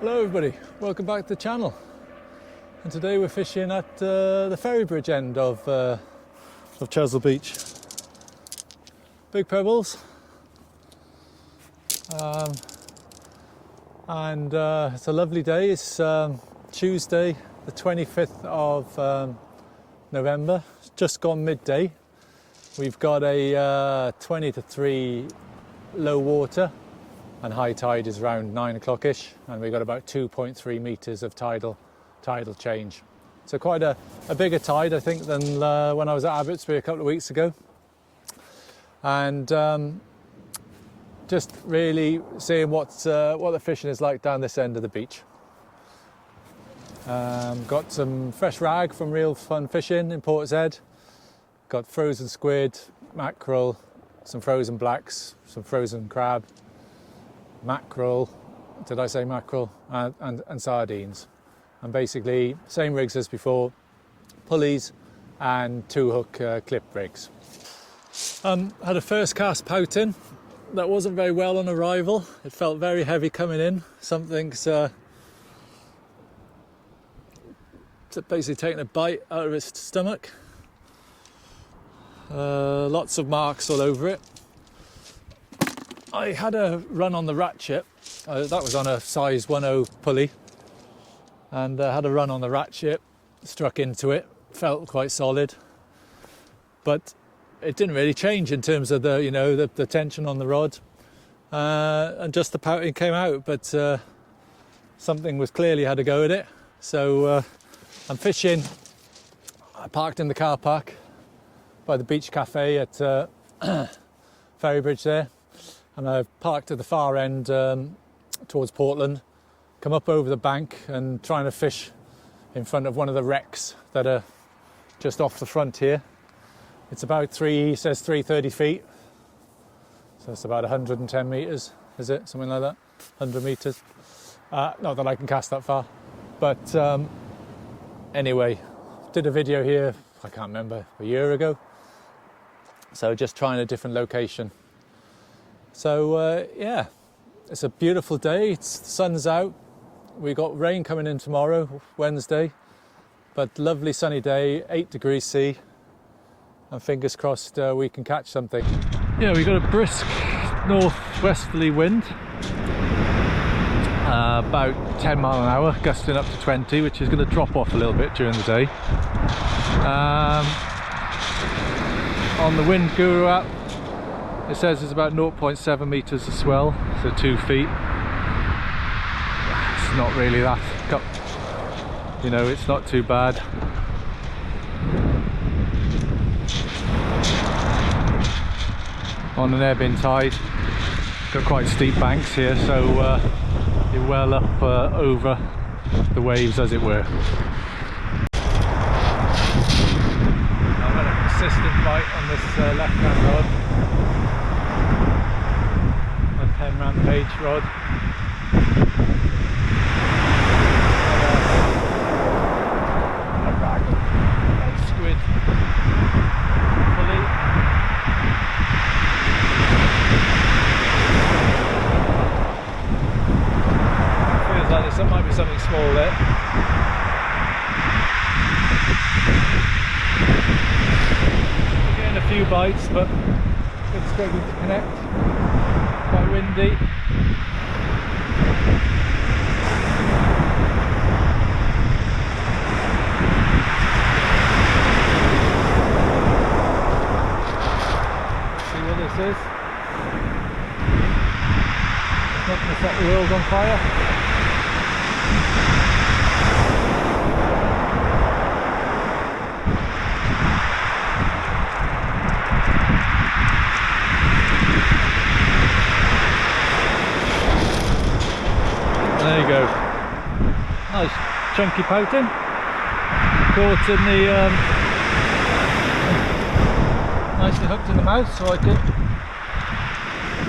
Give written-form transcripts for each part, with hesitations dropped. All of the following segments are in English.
Hello everybody, welcome back to the channel. And today we're fishing at the Ferrybridge end of Chesil Beach. Big pebbles. And it's a lovely day. It's Tuesday the 25th of November. It's just gone midday. We've got a 20 to 3 low water and high tide is around 9 o'clock-ish, and we've got about 2.3 metres of tidal change. So quite a bigger tide, I think, than when I was at Abbotsbury a couple of weeks ago. And just really seeing what the fishing is like down this end of the beach. Got some fresh rag from Real Fun Fishing in Portishead. Got frozen squid, mackerel, some frozen blacks, some frozen crab, mackerel, did I say mackerel, and sardines. And basically same rigs as before, pulleys and 2-hook clip rigs. Had a first cast pouting that wasn't very well on arrival. It felt very heavy coming in. Something's basically taken a bite out of its stomach. Lots of marks all over it. I had a run on the ratchet. That was on a size 1.0 pulley, and had a run on the ratchet, struck into it, felt quite solid, but it didn't really change in terms of the tension on the rod, and just the pouting came out, but something was clearly had a go at it. So I'm fishing. I parked in the car park by the beach cafe at Ferrybridge there, and I've parked at the far end towards Portland, come up over the bank and trying to fish in front of one of the wrecks that are just off the front here. It's about 330 feet, so it's about 110 metres, is it? Something like that, 100 metres. Not that I can cast that far, but anyway, did a video here, I can't remember, a year ago. So just trying a different location. So yeah, it's a beautiful day. The sun's out. We got rain coming in tomorrow, Wednesday, but lovely sunny day, 8 degrees C, and fingers crossed we can catch something. Yeah, we got a brisk northwesterly wind, about 10 mile an hour, gusting up to 20, which is going to drop off a little bit during the day. On the Wind Guru app, it says it's about 0.7 metres of swell, so 2 feet. It's not really that, it's not too bad. On an ebbing tide, got quite steep banks here, so you're well up over the waves, as it were. I've had a consistent bite on this left-hand rod. A 10 Rampage rod. A rag of squid pulley. Feels like there might be something small there. We're getting a few bites, but it's struggling to connect. Quite windy. See what this is. It's not going to set the world on fire. There you go. Nice chunky pouting. Caught in the nicely hooked in the mouth, so I could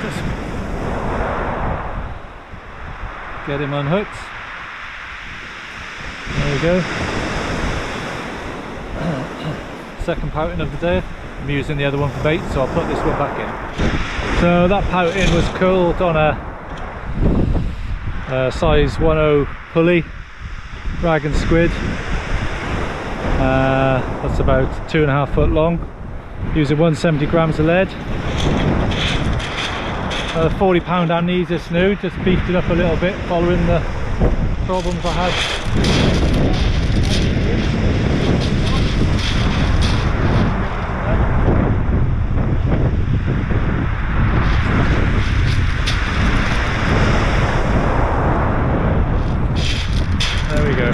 just get him unhooked. There we go. Second pouting of the day. I'm using the other one for bait, so I'll put this one back in. So that pouting was caught on a Size 10 pulley, rag and squid. That's about 2.5 foot long. Using 170 grams of lead. 40 pound amnesia snood, just beefed it up a little bit following the problems I had. There we go.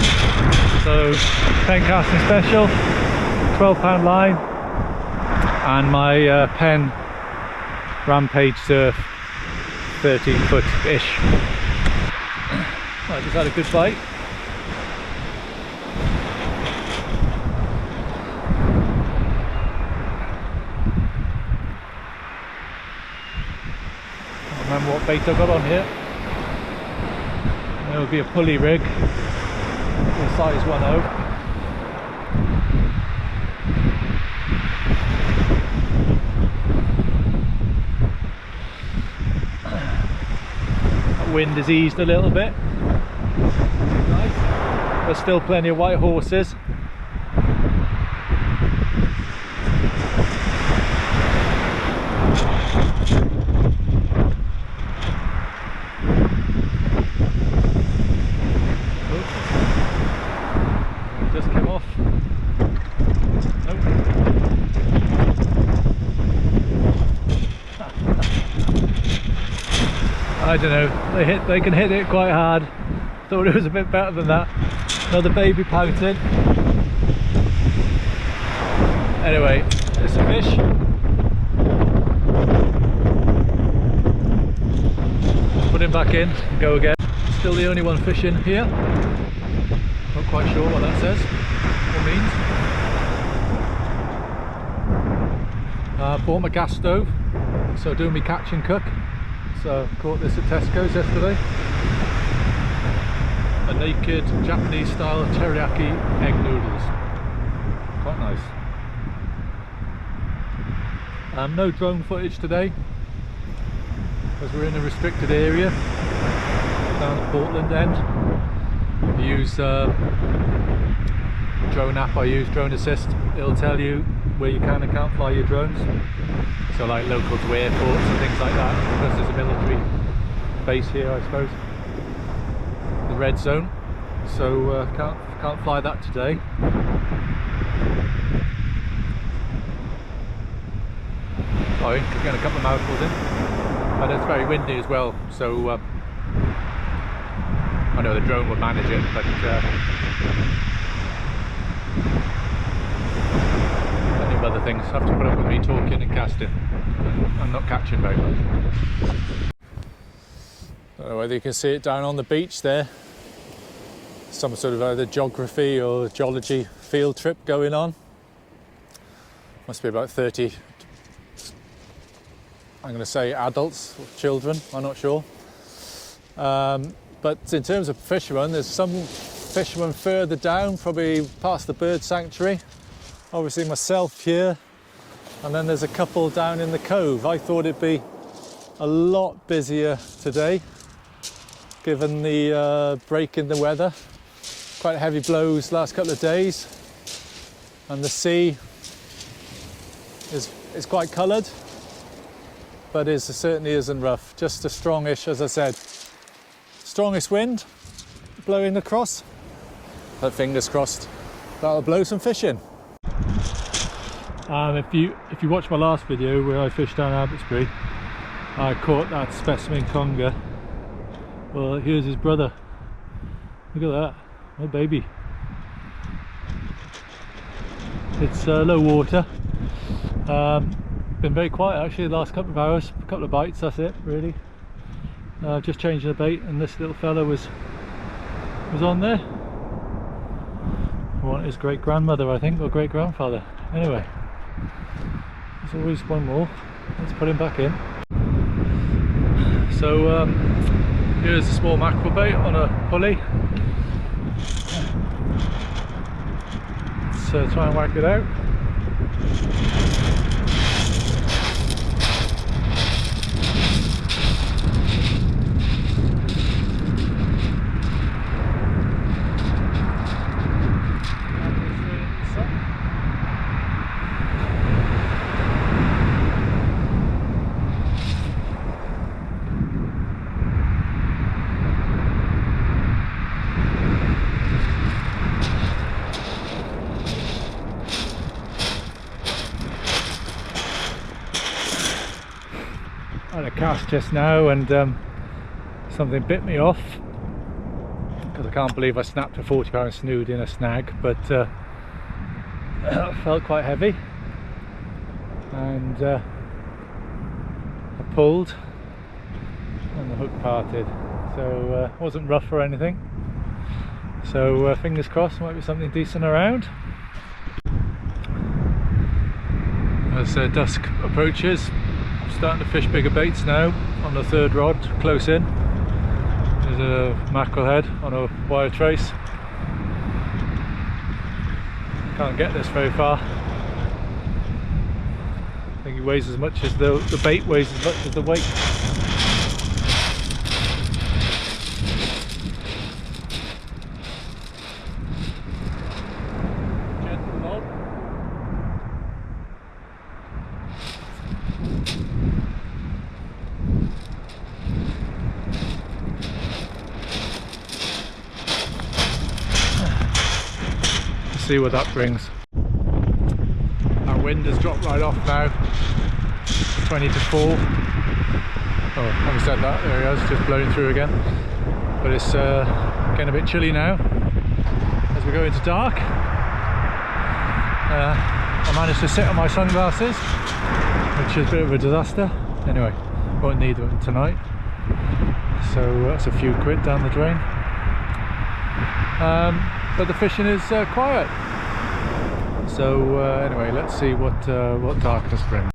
So 10 casting special, 12 pound line, and my Penn Rampage surf 13 foot ish. I just had a good bite. Can't remember what bait I got on here. There would be a pulley rig, a size 10. Wind has eased a little bit. Nice. There's still plenty of white horses. Oops. Just came off. Nope. I don't know, they can hit it quite hard. Thought it was a bit better than that. Another baby pouting. Anyway, there's a fish. Put him back in and go again. Still the only one fishing here. Not quite sure what that says or means. Bought my gas stove, so doing me catch and cook. So caught this at Tesco's yesterday. A naked Japanese style teriyaki egg noodles. Quite nice. No drone footage today because we're in a restricted area down the Portland end. I use drone app, I use Drone Assist. It'll tell you where you can and can't fly your drones. So like local to airports and things like that, because there's a military base here, I suppose. The red zone. So can't fly that today. Sorry, we're getting a couple of mouthfuls in. But it's very windy as well, so I know the drone will manage it, but other things have to put up with me talking and casting. I'm not catching very much. Don't know whether you can see it down on the beach there. Some sort of either geography or geology field trip going on. Must be about 30, I'm going to say adults or children, I'm not sure. But in terms of fishermen, there's some fishermen further down, probably past the bird sanctuary. Obviously myself here, and then there's a couple down in the cove. I thought it'd be a lot busier today, given the break in the weather. Quite heavy blows last couple of days, and the sea is quite coloured, but it certainly isn't rough. Just a strongish, as I said, strongest wind blowing across. But fingers crossed that'll blow some fish in. If you watched my last video where I fished down Abbotsbury, I caught that specimen conger. Well, here's his brother. Look at that, my baby. It's low water. Been very quiet actually the last couple of hours. A couple of bites, that's it really. Just changing the bait, and this little fella was on there. I want his great grandmother, I think, or great grandfather. Anyway. There's always one more. Let's put him back in. So here's a small mackerel bait on a pulley. Let's try and whack it out. had a cast just now and something bit me off, because I can't believe I snapped a 40-pound snood in a snag, but it felt quite heavy, and I pulled and the hook parted, so it wasn't rough or anything, so fingers crossed might be something decent around. As dusk approaches, I'm starting to fish bigger baits now on the third rod, close in. There's a mackerel head on a wire trace. Can't get this very far. I think he weighs as much as the bait weighs as much as the weight. Gentle rod. See what that brings. Our wind has dropped right off now, 20 to 4. Oh, having said that, there he is, just blowing through again. But it's getting a bit chilly now as we go into dark. I managed to sit on my sunglasses, which is a bit of a disaster. Anyway, won't need them tonight, so that's a few quid down the drain. But the fishing is quiet, so anyway, let's see what darkness brings.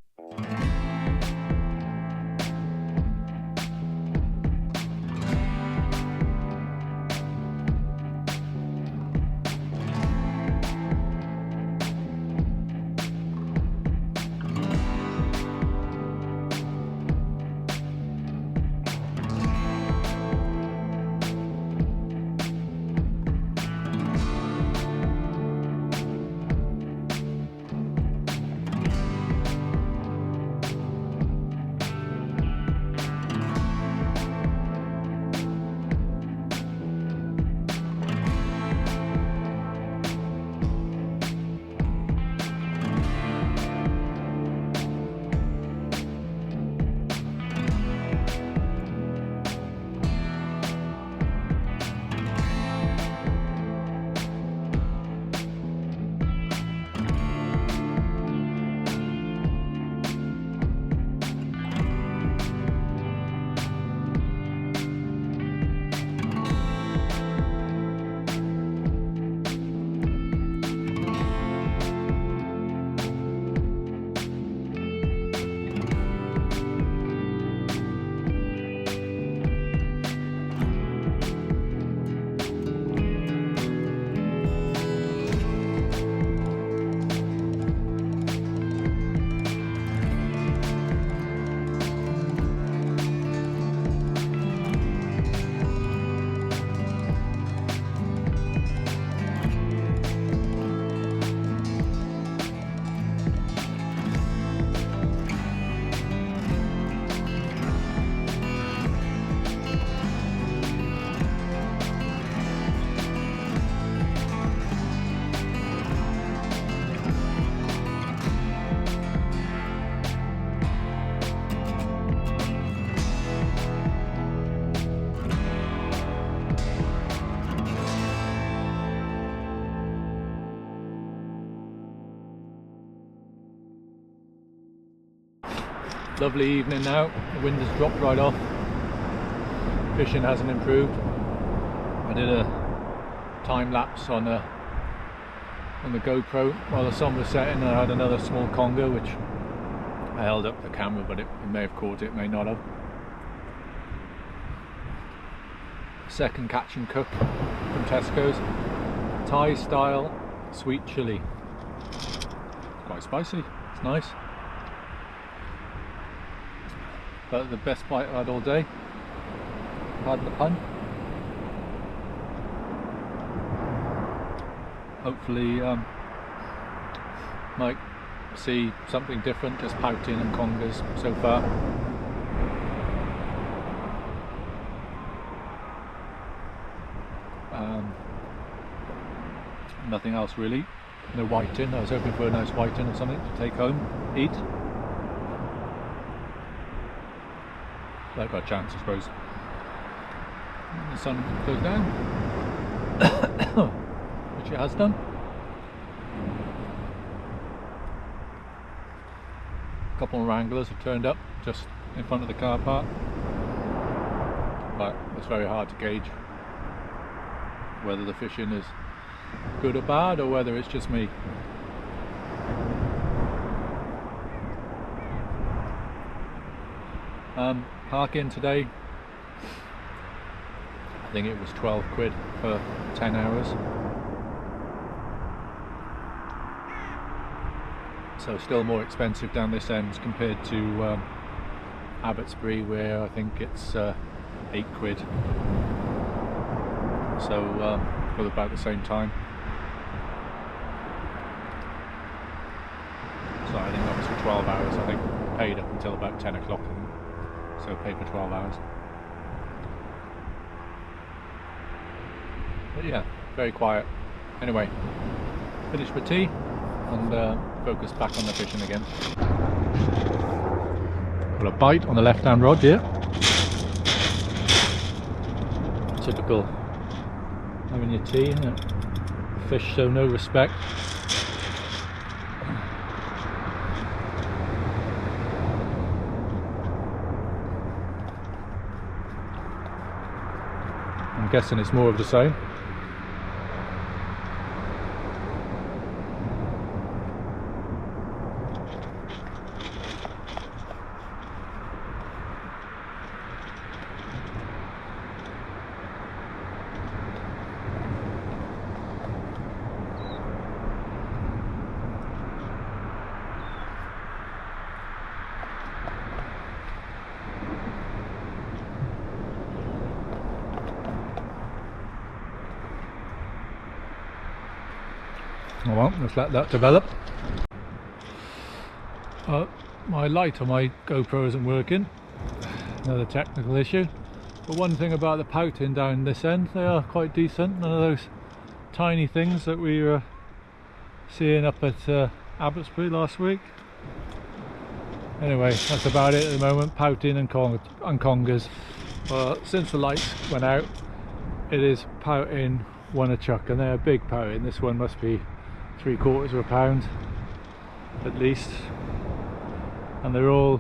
Lovely evening now, the wind has dropped right off, fishing hasn't improved. I did a time lapse on the GoPro while the sun was setting, and I had another small conger which I held up the camera, but it may have caught it, may not have. Second catch and cook from Tesco's, Thai style sweet chilli. It's quite spicy, it's nice. But the best bite I've had all day, pardon the pun. Hopefully might see something different, just pouting and congers so far. Nothing else really, no whiting. I was hoping for a nice whiting or something to take home, eat. I've got a chance, I suppose. And the sun goes down, which it has done. A couple of wranglers have turned up just in front of the car park, but it's very hard to gauge whether the fishing is good or bad, or whether it's just me. Parking today, I think it was 12 quid for 10 hours. So still more expensive down this end compared to Abbotsbury, where I think it's 8 quid. So for about the same time. So I think that was for 12 hours. I think paid up until about 10 o'clock. So paid for 12 hours. But yeah, very quiet. Anyway, finished my tea and focus back on the fishing again. Got a bite on the left hand rod here. Typical having your tea, isn't it? Fish show no respect. I'm guessing it's more of the same. Oh well, let's let that develop. My light on my GoPro isn't working. Another technical issue. But one thing about the pouting down this end, they are quite decent. None of those tiny things that we were seeing up at Abbotsbury last week. Anyway, that's about it at the moment. Pouting and congers. Since the lights went out, it is pouting one a chuck, and they're a big pouting. This one must be 3/4 of a pound at least, and they're all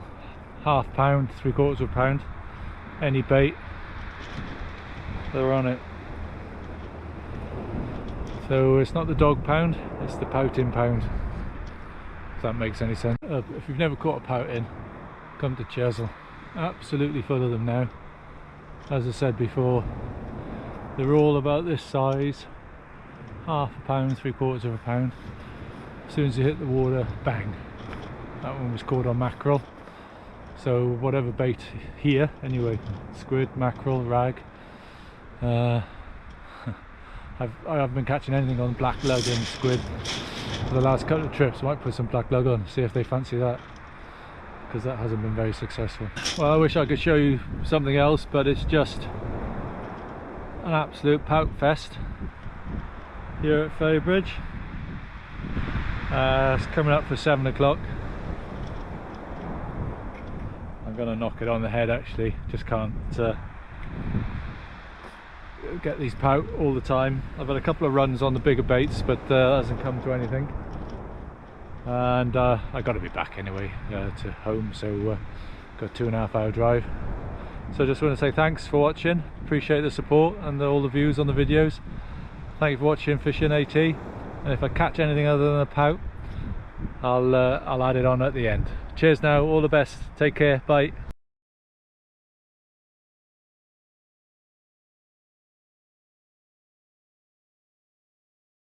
half pound, 3/4 of a pound. Any bait, they're on it. So it's not the dog pound, it's the pouting pound, if that makes any sense. If you've never caught a pouting, come to Chesil. Absolutely full of them now. As I said before, they're all about this size. Half a pound, 3/4 of a pound. As soon as you hit the water, bang. That one was caught on mackerel. So whatever bait here, anyway, squid, mackerel, rag. I haven't been catching anything on black lug and squid for the last couple of trips. I might put some black lug on, see if they fancy that, because that hasn't been very successful. Well, I wish I could show you something else, but it's just an absolute pout fest here at Ferrybridge. It's coming up for 7 o'clock. I'm going to knock it on the head actually, just can't get these pout all the time. I've had a couple of runs on the bigger baits, but hasn't come to anything. And I got to be back anyway to home, so got a 2.5 hour drive. So I just want to say thanks for watching, appreciate the support and all the views on the videos. Thank you for watching Fishing AT, and if I catch anything other than a pout, I'll add it on at the end. Cheers now, all the best, take care, bye.